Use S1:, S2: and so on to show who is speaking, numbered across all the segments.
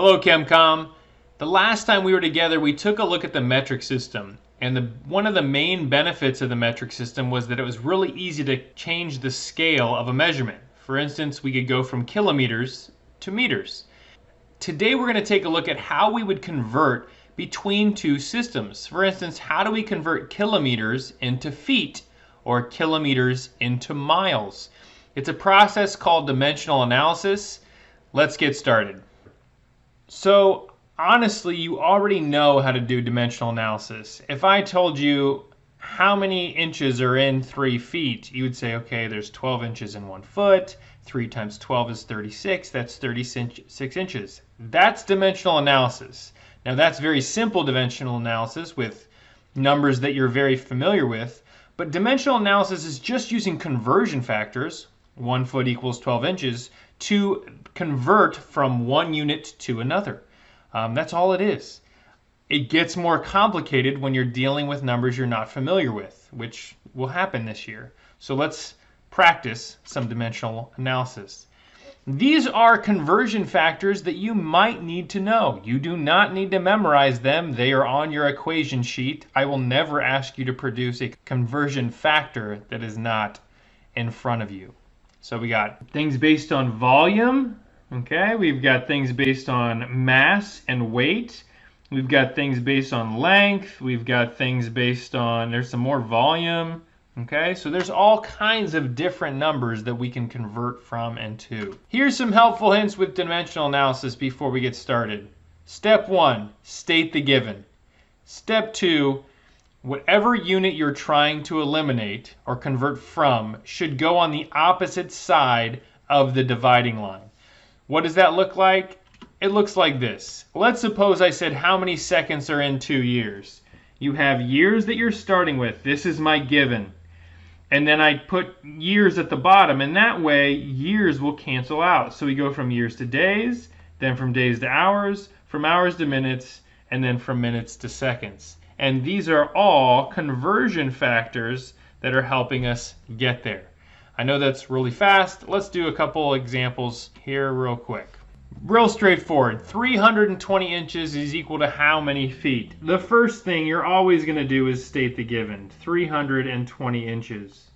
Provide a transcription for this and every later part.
S1: Hello, ChemComm. The last time we were together, we took a look at the metric system. And one of the main benefits of the metric system was that it was really easy to change the scale of a measurement. For instance, we could go from kilometers to meters. Today we're going to take a look at how we would convert between two systems. For instance, how do we convert kilometers into feet or kilometers into miles? It's a process called dimensional analysis. Let's get started. So honestly, you already know how to do dimensional analysis. If I told you how many inches are in 3 feet, you would say, okay, there's 12 inches in 1 foot. 3 times 12 is 36. That's 36 inches. That's dimensional analysis. Now that's very simple dimensional analysis with numbers that you're very familiar with. But dimensional analysis is just using conversion factors, 1 foot equals 12 inches, to convert from one unit to another. That's all it is. It gets more complicated when you're dealing with numbers you're not familiar with, which will happen this year. So let's practice some dimensional analysis. These are conversion factors that you might need to know. You do not need to memorize them. They are on your equation sheet. I will never ask you to produce a conversion factor that is not in front of you. So we got things based on volume, okay? We've got things based on mass and weight. We've got things based on length. We've got things based on, there's some more volume, okay? So there's all kinds of different numbers that we can convert from and to. Here's some helpful hints with dimensional analysis before we get started. Step 1, state the given. Step 2, whatever unit you're trying to eliminate or convert from should go on the opposite side of the dividing line. What does that look like? It looks like this. Let's suppose I said how many seconds are in 2 years. You have years that you're starting with. This is my given. And then I put years at the bottom, and that way years will cancel out. So we go from years to days, then from days to hours, from hours to minutes, and then from minutes to seconds. And these are all conversion factors that are helping us get there. I know that's really fast. Let's do a couple examples here real quick. Real straightforward. 320 inches is equal to how many feet? The first thing you're always going to do is state the given. 320 inches.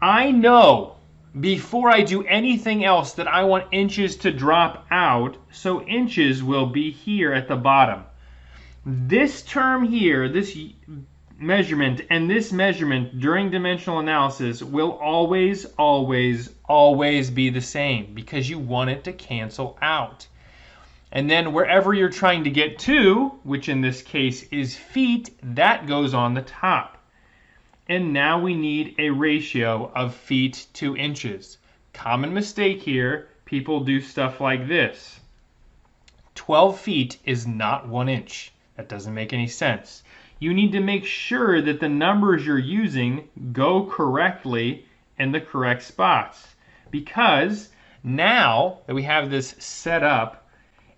S1: I know before I do anything else that I want inches to drop out, so inches will be here at the bottom. This term here, this measurement and this measurement during dimensional analysis will always be the same because you want it to cancel out. And then wherever you're trying to get to, which in this case is feet, that goes on the top. And now we need a ratio of feet to inches. Common mistake here, people do stuff like this. 12 feet is not 1 inch. That doesn't make any sense. You need to make sure that the numbers you're using go correctly in the correct spots. Because now that we have this set up,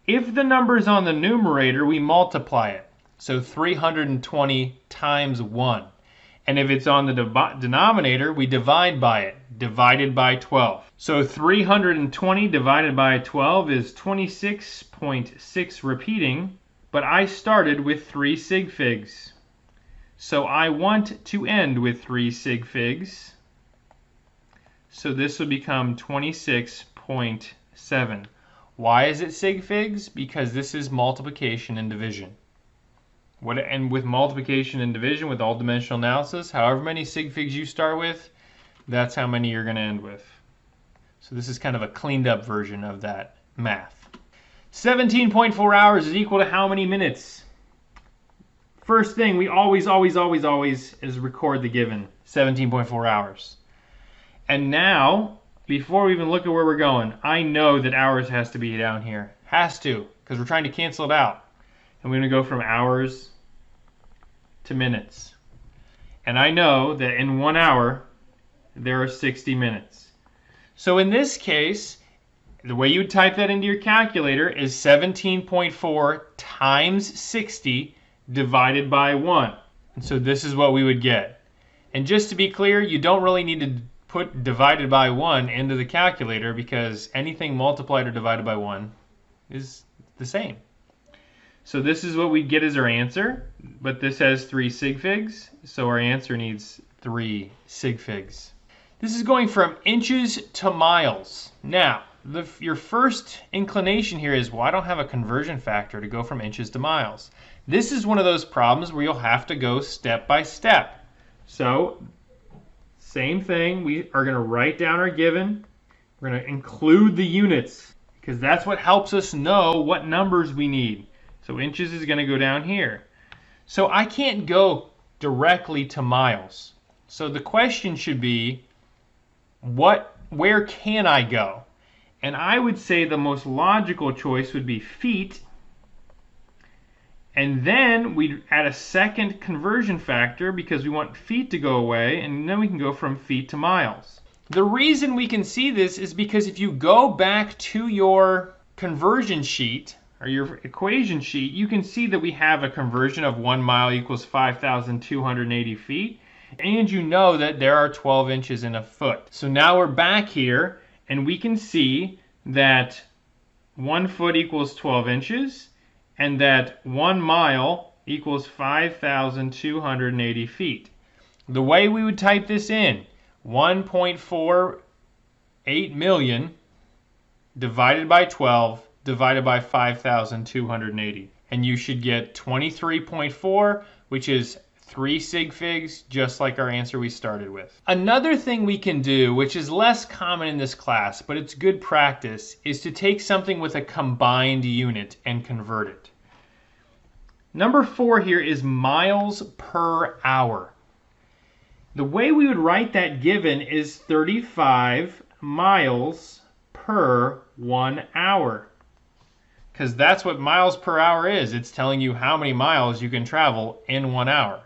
S1: if the number's on the numerator, we multiply it. So 320 times 1. And if it's on the denominator, we divide by it, divided by 12. So 320 divided by 12 is 26.6 repeating. But I started with 3 sig figs. So I want to end with 3 sig figs. So this will become 26.7. Why is it sig figs? Because this is multiplication and division. And with multiplication and division, with all dimensional analysis, however many sig figs you start with, that's how many you're going to end with. So this is kind of a cleaned up version of that math. 17.4 hours is equal to how many minutes? First thing, we always is record the given, 17.4 hours. And now, before we even look at where we're going, I know that hours has to be down here. Has to, because we're trying to cancel it out. And we're going to go from hours to minutes. And I know that in 1 hour, there are 60 minutes. So in this case, the way you would type that into your calculator is 17.4 times 60 divided by 1. And so this is what we would get. And just to be clear, you don't really need to put divided by 1 into the calculator because anything multiplied or divided by 1 is the same. So this is what we get as our answer, but this has 3 sig figs, so our answer needs 3 sig figs. This is going from inches to miles. Now, your first inclination here is, well, I don't have a conversion factor to go from inches to miles. This is one of those problems where you'll have to go step by step. So, same thing, we are going to write down our given. We're going to include the units, because that's what helps us know what numbers we need. So inches is going to go down here. So I can't go directly to miles. So the question should be, where can I go? And I would say the most logical choice would be feet. And then we'd add a second conversion factor because we want feet to go away, and then we can go from feet to miles. The reason we can see this is because if you go back to your conversion sheet, or your equation sheet, you can see that we have a conversion of 1 mile equals 5,280 feet, and you know that there are 12 inches in a foot. So now we're back here, and we can see that 1 foot equals 12 inches, and that 1 mile equals 5,280 feet. The way we would type this in, 1.48 million divided by 12 divided by 5,280. And you should get 23.4, which is 3 sig figs, just like our answer we started with. Another thing we can do, which is less common in this class, but it's good practice, is to take something with a combined unit and convert it. Number 4 here is miles per hour. The way we would write that given is 35 miles per 1 hour. Because that's what miles per hour is. It's telling you how many miles you can travel in 1 hour.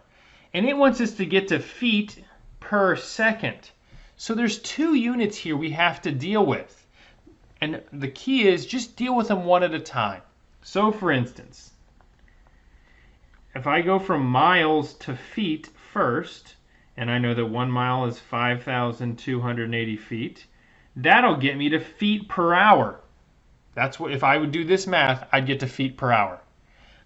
S1: And it wants us to get to feet per second. So there's 2 units here we have to deal with. And the key is just deal with them one at a time. So for instance, if I go from miles to feet first, and I know that 1 mile is 5,280 feet, that'll get me to feet per hour. That's what, if I would do this math, I'd get to feet per hour.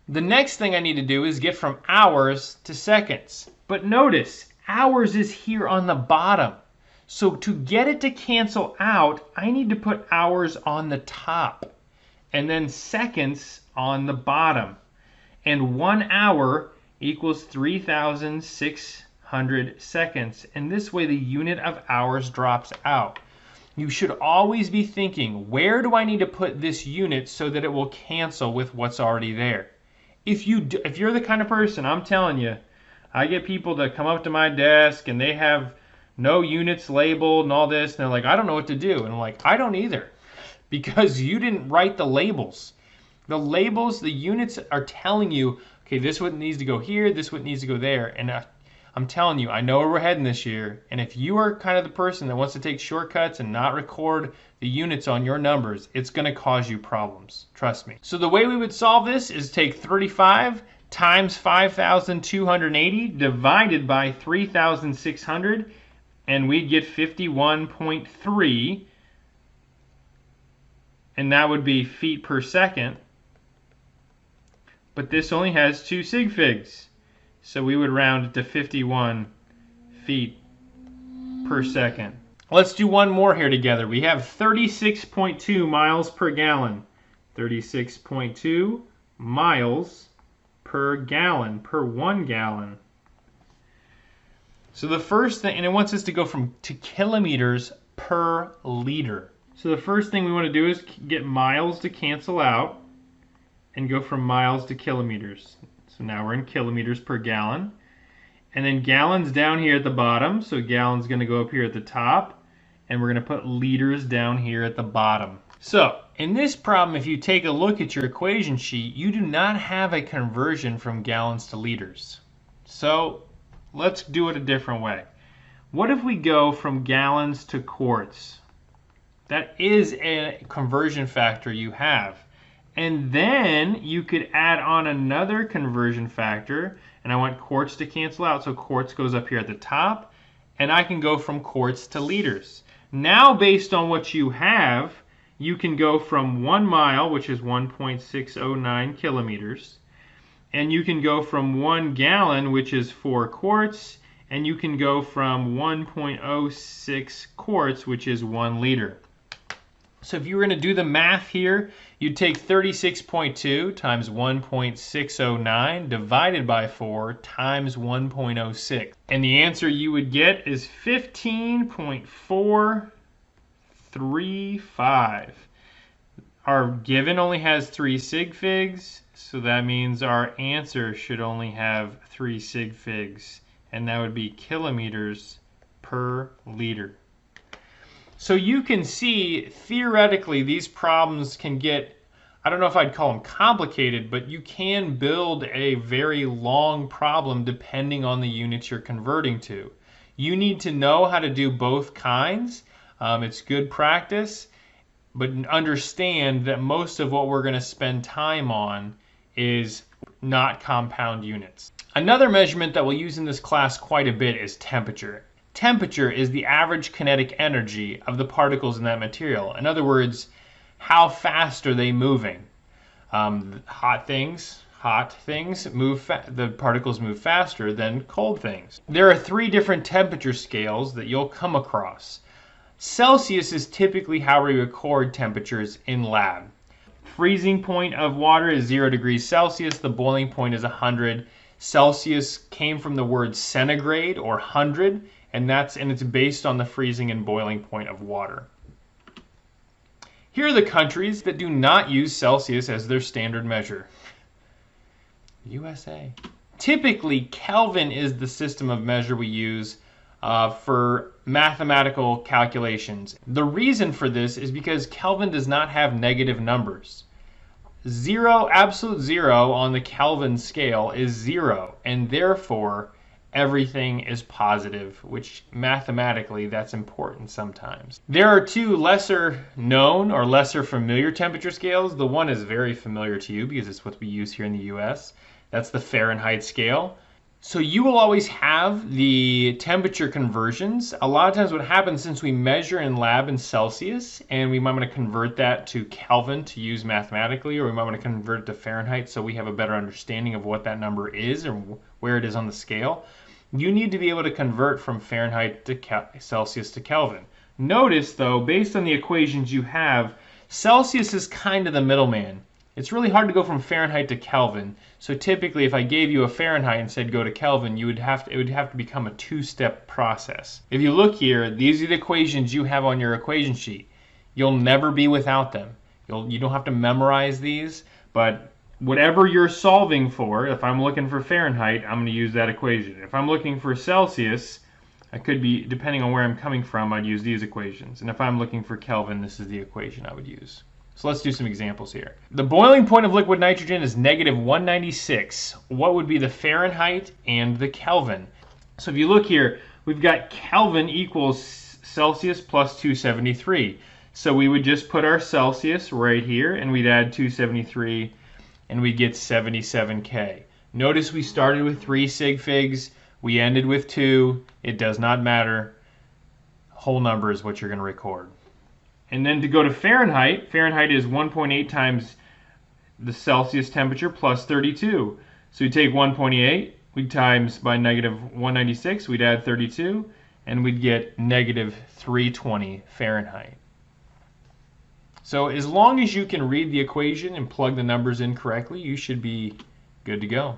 S1: The next thing I need to do is get from hours to seconds. But notice, hours is here on the bottom. So to get it to cancel out, I need to put hours on the top and then seconds on the bottom. And 1 hour equals 3,600 seconds. And this way the unit of hours drops out. You should always be thinking, where do I need to put this unit so that it will cancel with what's already there? If you're the kind of person, I'm telling you, I get people that come up to my desk and they have no units labeled and all this, and they're like, I don't know what to do. And I'm like, I don't either, because you didn't write the labels. The labels, the units are telling you, okay, this one needs to go here, this one needs to go there. And I'm telling you, I know where we're heading this year, and if you are kind of the person that wants to take shortcuts and not record the units on your numbers, it's going to cause you problems. Trust me. So the way we would solve this is take 35 times 5,280 divided by 3,600, and we'd get 51.3, and that would be feet per second. But this only has 2 sig figs. So we would round it to 51 feet per second. Let's do one more here together. We have 36.2 miles per gallon. 36.2 miles per gallon, per 1 gallon. So the first thing, and it wants us to go to kilometers per liter. So the first thing we want to do is get miles to cancel out and go from miles to kilometers. So now we're in kilometers per gallon. And then gallons down here at the bottom. So gallon's going to go up here at the top. And we're going to put liters down here at the bottom. So in this problem, if you take a look at your equation sheet, you do not have a conversion from gallons to liters. So let's do it a different way. What if we go from gallons to quarts? That is a conversion factor you have. And then you could add on another conversion factor, and I want quarts to cancel out, so quarts goes up here at the top, and I can go from quarts to liters. Now, based on what you have, you can go from 1 mile, which is 1.609 kilometers, and you can go from 1 gallon, which is 4 quarts, and you can go from 1.06 quarts, which is 1 liter. So if you were going to do the math here, you'd take 36.2 times 1.609 divided by 4 times 1.06. And the answer you would get is 15.435. Our given only has 3 sig figs, so that means our answer should only have 3 sig figs, and that would be kilometers per liter. So you can see, theoretically, these problems can get, I don't know if I'd call them complicated, but you can build a very long problem depending on the units you're converting to. You need to know how to do both kinds. It's good practice, but understand that most of what we're going to spend time on is not compound units. Another measurement that we'll use in this class quite a bit is temperature. Temperature is the average kinetic energy of the particles in that material. In other words, how fast are they moving? Hot things move, the particles move faster than cold things. There are 3 different temperature scales that you'll come across. Celsius is typically how we record temperatures in lab. Freezing point of water is 0 degrees Celsius. The boiling point is 100. Celsius came from the word centigrade or 100, and it's based on the freezing and boiling point of water. Here are the countries that do not use Celsius as their standard measure. USA. Typically, Kelvin is the system of measure we use for mathematical calculations. The reason for this is because Kelvin does not have negative numbers. Absolute zero on the Kelvin scale is 0, and therefore everything is positive, which mathematically that's important sometimes. There are 2 lesser known or lesser familiar temperature scales. The one is very familiar to you because it's what we use here in the US. That's the Fahrenheit scale. So you will always have the temperature conversions. A lot of times what happens, since we measure in lab in Celsius, and we might want to convert that to Kelvin to use mathematically, or we might want to convert it to Fahrenheit so we have a better understanding of what that number is or where it is on the scale, you need to be able to convert from Fahrenheit to Celsius to Kelvin. Notice though, based on the equations you have, Celsius is kind of the middleman. It's really hard to go from Fahrenheit to Kelvin. So typically, if I gave you a Fahrenheit and said go to Kelvin, it would have to become a 2-step process. If you look here, these are the equations you have on your equation sheet. You'll never be without them. You don't have to memorize these, but whatever you're solving for, if I'm looking for Fahrenheit, I'm going to use that equation. If I'm looking for Celsius, I could be, depending on where I'm coming from, I'd use these equations. And if I'm looking for Kelvin, this is the equation I would use. So let's do some examples here. The boiling point of liquid nitrogen is -196. What would be the Fahrenheit and the Kelvin? So if you look here, we've got Kelvin equals Celsius plus 273. So we would just put our Celsius right here, and we'd add 273, and we'd get 77 K. Notice we started with 3 sig figs, we ended with 2. It does not matter. Whole number is what you're going to record. And then to go to Fahrenheit, Fahrenheit is 1.8 times the Celsius temperature plus 32. So we take 1.8, we times by -196, we'd add 32, and we'd get -320 Fahrenheit. So as long as you can read the equation and plug the numbers in correctly, you should be good to go.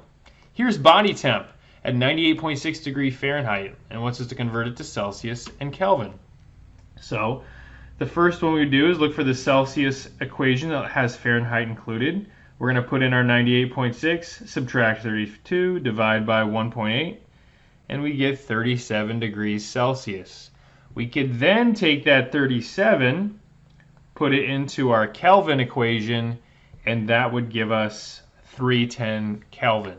S1: Here's body temp at 98.6 degrees Fahrenheit, and wants us to convert it to Celsius and Kelvin. So the first one we do is look for the Celsius equation that has Fahrenheit included. We're going to put in our 98.6, subtract 32, divide by 1.8, and we get 37 degrees Celsius. We could then take that 37, put it into our Kelvin equation, and that would give us 310 Kelvin.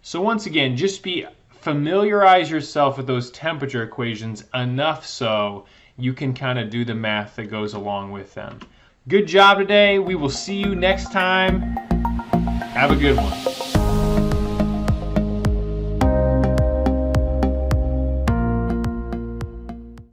S1: So once again, just familiarize yourself with those temperature equations enough so you can kind of do the math that goes along with them. Good job today. We will see you next time. Have a good one.